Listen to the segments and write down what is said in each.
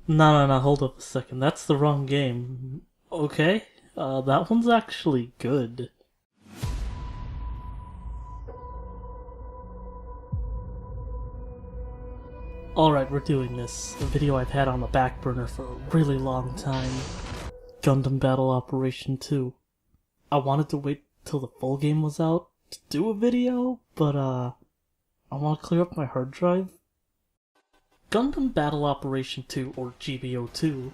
No, hold up a second. That's the wrong game. Okay, that one's actually good. Alright, we're doing this. A video I've had on the back burner for a really long time. Gundam Battle Operation 2. I wanted to wait till the full game was out to do a video, but I want to clear up my hard drive. Gundam Battle Operation 2, or GBO2,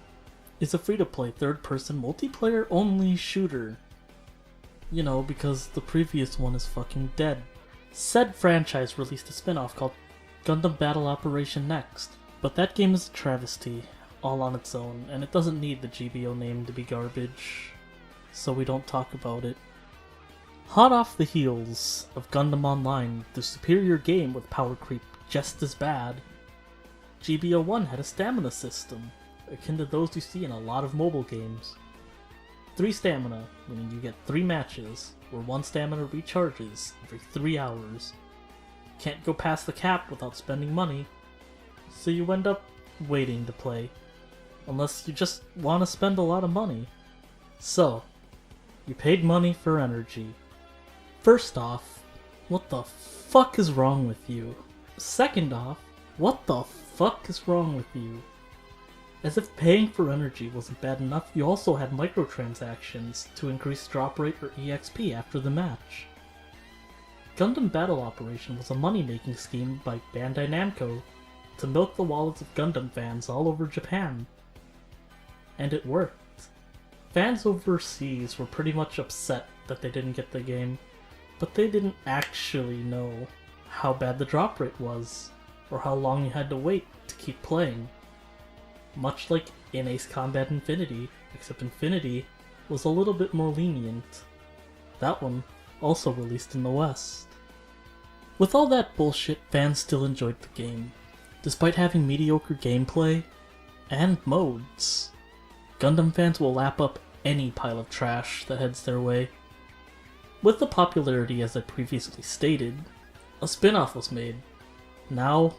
is a free-to-play third-person multiplayer-only shooter. You know, because the previous one is fucking dead. Said franchise released a spin-off called Gundam Battle Operation Next, but that game is a travesty, all on its own, and it doesn't need the GBO name to be garbage, so we don't talk about it. Hot off the heels of Gundam Online, the superior game with power creep just as bad, GBO 1 had a stamina system, akin to those you see in a lot of mobile games. 3 stamina, meaning you get 3 matches, where 1 stamina recharges every 3 hours. Can't go past the cap without spending money, so you end up waiting to play, unless you just want to spend a lot of money. So, you paid money for energy. First off, what the fuck is wrong with you? Second off, what the fuck is wrong with you? As if paying for energy wasn't bad enough, you also had microtransactions to increase drop rate or EXP after the match. Gundam Battle Operation was a money-making scheme by Bandai Namco to milk the wallets of Gundam fans all over Japan. And it worked. Fans overseas were pretty much upset that they didn't get the game, but they didn't actually know how bad the drop rate was, or how long you had to wait to keep playing. Much like in Ace Combat Infinity, except Infinity was a little bit more lenient. That one also released in the West. With all that bullshit, fans still enjoyed the game, despite having mediocre gameplay and modes. Gundam fans will lap up any pile of trash that heads their way. With the popularity as I previously stated, a spin-off was made. Now,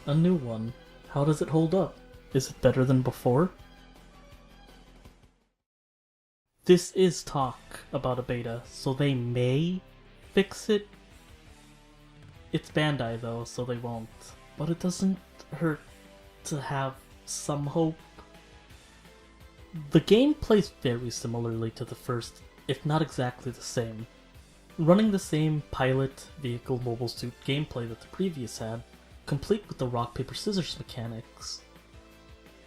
a new one. How does it hold up? Is it better than before? This is talk about a beta, so they may fix it. It's Bandai though, so they won't. But it doesn't hurt to have some hope. The game plays very similarly to the first, if not exactly the same. Running the same pilot, vehicle, mobile suit gameplay that the previous had, complete with the rock, paper, scissors mechanics.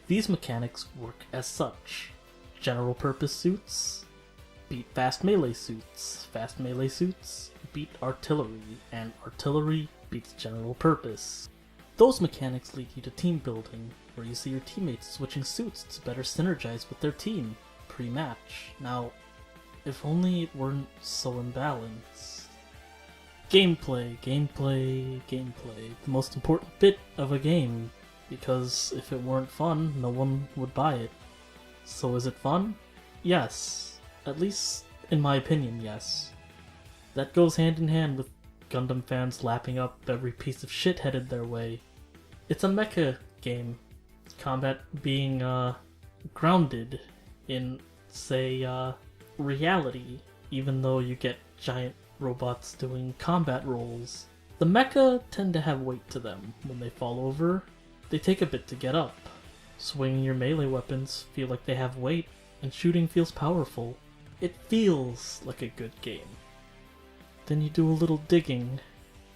These mechanics work as such. General purpose suits beat fast melee suits beat artillery, and artillery beats general purpose. Those mechanics lead you to team building, where you see your teammates switching suits to better synergize with their team pre-match. Now, if only it weren't so imbalanced. Gameplay. The most important bit of a game, because if it weren't fun, no one would buy it. So is it fun? Yes. At least, in my opinion, yes. That goes hand in hand with Gundam fans lapping up every piece of shit headed their way. It's a mecha game, combat being grounded in, say, reality, even though you get giant robots doing combat roles. The mecha tend to have weight to them. When they fall over, they take a bit to get up. Swinging your melee weapons feel like they have weight, and shooting feels powerful. It feels like a good game. Then you do a little digging.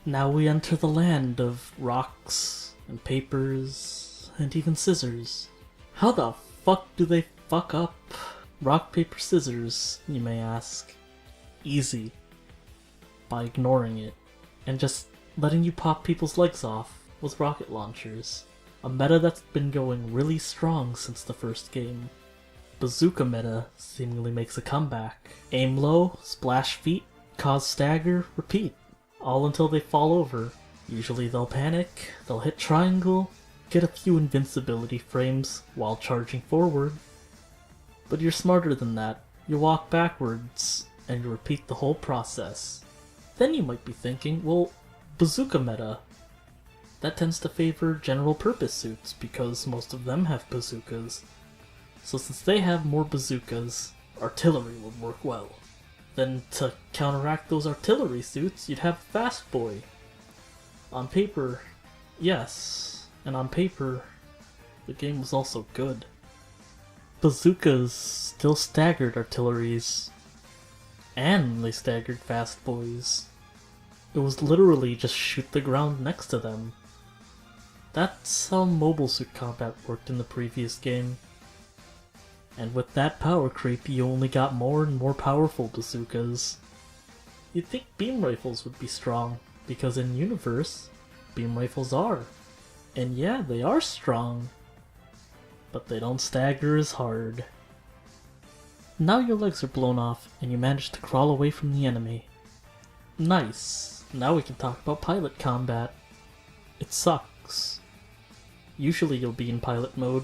Now we enter the land of rocks, and papers, and even scissors. How the fuck do they fuck up rock, paper, scissors, you may ask? Easy. By ignoring it, and just letting you pop people's legs off with rocket launchers. A meta that's been going really strong since the first game. Bazooka meta seemingly makes a comeback. Aim low, splash feet, cause stagger, repeat. All until they fall over. Usually they'll panic, they'll hit triangle, get a few invincibility frames while charging forward. But you're smarter than that. You walk backwards, and you repeat the whole process. Then you might be thinking, well, bazooka meta. that tends to favor general purpose suits because most of them have bazookas. So since they have more bazookas, artillery would work well. Then to counteract those artillery suits, you'd have Fast Boy. On paper, yes, and on paper, the game was also good. Bazookas still staggered artilleries, and they staggered Fast Boys. It was literally just shoot the ground next to them. That's how mobile suit combat worked in the previous game. And with that power creep, you only got more and more powerful bazookas. You'd think beam rifles would be strong, because in Universe, beam rifles are. And yeah, they are strong. But they don't stagger as hard. Now your legs are blown off, and you manage to crawl away from the enemy. Nice. Now we can talk about pilot combat. It sucks. Usually you'll be in pilot mode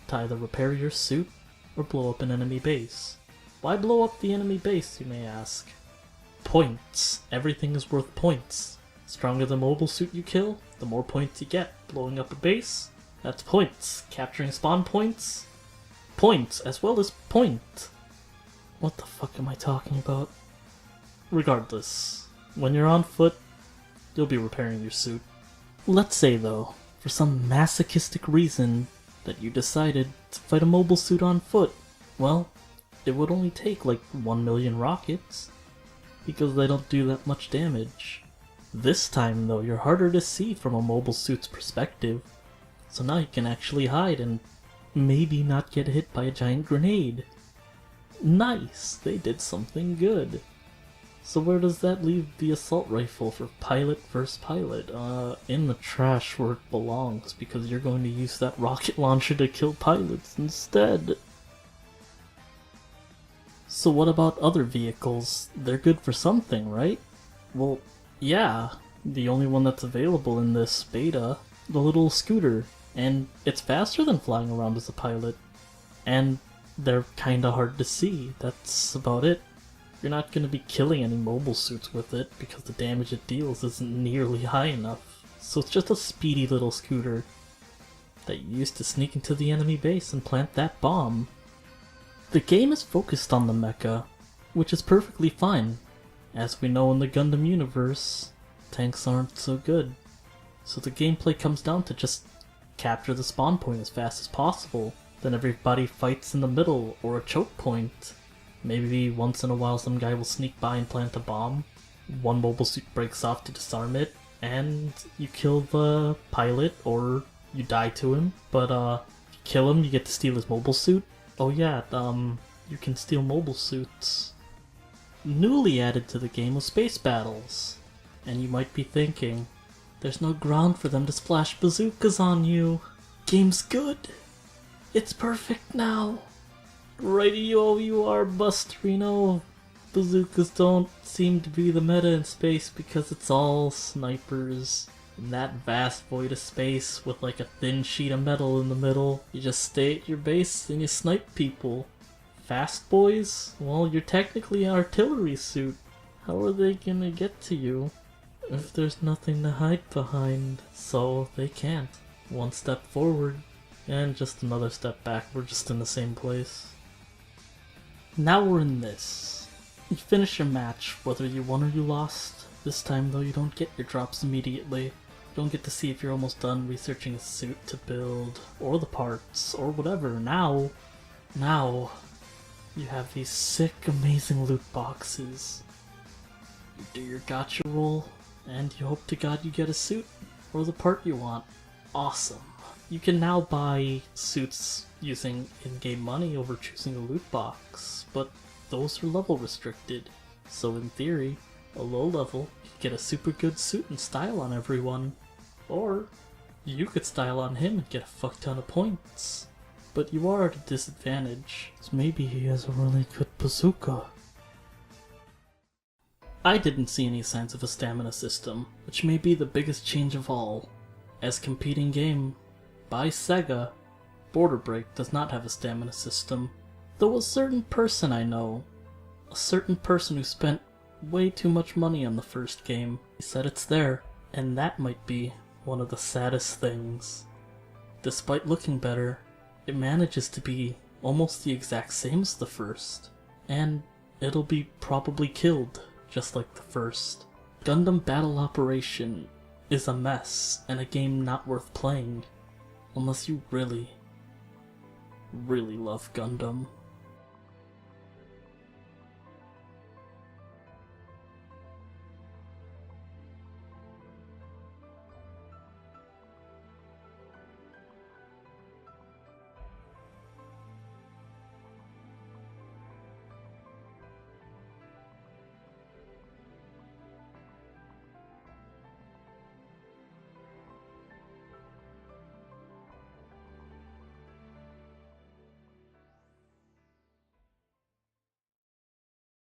to either repair your suit or blow up an enemy base. Why blow up the enemy base, you may ask? Points. Everything is worth points. Stronger the mobile suit you kill, the more points you get. Blowing up a base, that's points. Capturing spawn points, points, as well as point. What the fuck am I talking about? Regardless, when you're on foot, you'll be repairing your suit. Let's say though, for some masochistic reason, that you decided to fight a mobile suit on foot. Well, it would only take like 1 million rockets, because they don't do that much damage. This time though, you're harder to see from a mobile suit's perspective, so now you can actually hide and maybe not get hit by a giant grenade. Nice, they did something good. So where does that leave the assault rifle for pilot versus pilot? In the trash where it belongs, because you're going to use that rocket launcher to kill pilots instead. So what about other vehicles? They're good for something, right? Well, yeah, the only one that's available in this beta, the little scooter, and it's faster than flying around as a pilot. And they're kinda hard to see, that's about it. You're not going to be killing any mobile suits with it because the damage it deals isn't nearly high enough. So it's just a speedy little scooter that you use to sneak into the enemy base and plant that bomb. The game is focused on the mecha, which is perfectly fine. As we know in the Gundam universe, tanks aren't so good. So the gameplay comes down to just capture the spawn point as fast as possible, then everybody fights in the middle or a choke point. Maybe once in a while some guy will sneak by and plant a bomb, one mobile suit breaks off to disarm it, and you kill the pilot or you die to him. But if you kill him, you get to steal his mobile suit. Oh yeah, you can steal mobile suits. Newly added to the game was space battles. And you might be thinking, there's no ground for them to splash bazookas on you. Game's good. It's perfect now. Rightio, you are, Busterino. Bazookas don't seem to be the meta in space because it's all snipers. In that vast void of space with like a thin sheet of metal in the middle, you just stay at your base and you snipe people. Fast boys? Well, you're technically an artillery suit. How are they gonna get to you if there's nothing to hide behind? So they can't. One step forward and just another step back. We're just in the same place. Now we're in this. You finish your match, whether you won or you lost. This time though, you don't get your drops immediately. You don't get to see if you're almost done researching a suit to build, or the parts, or whatever. Now, you have these sick, amazing loot boxes. You do your gacha roll, and you hope to god you get a suit, or the part you want. Awesome. You can now buy suits using in-game money over choosing a loot box, but those are level restricted. So in theory, a low level could get a super good suit and style on everyone. Or you could style on him and get a fuck ton of points. But you are at a disadvantage, so maybe he has a really good bazooka. I didn't see any signs of a stamina system, which may be the biggest change of all. As competing game by Sega, Border Break does not have a stamina system, though a certain person I know, a certain person who spent way too much money on the first game, said it's there, and that might be one of the saddest things. Despite looking better, it manages to be almost the exact same as the first, and it'll be probably killed, just like the first. Gundam Battle Operation is a mess and a game not worth playing, unless you really, really love Gundam.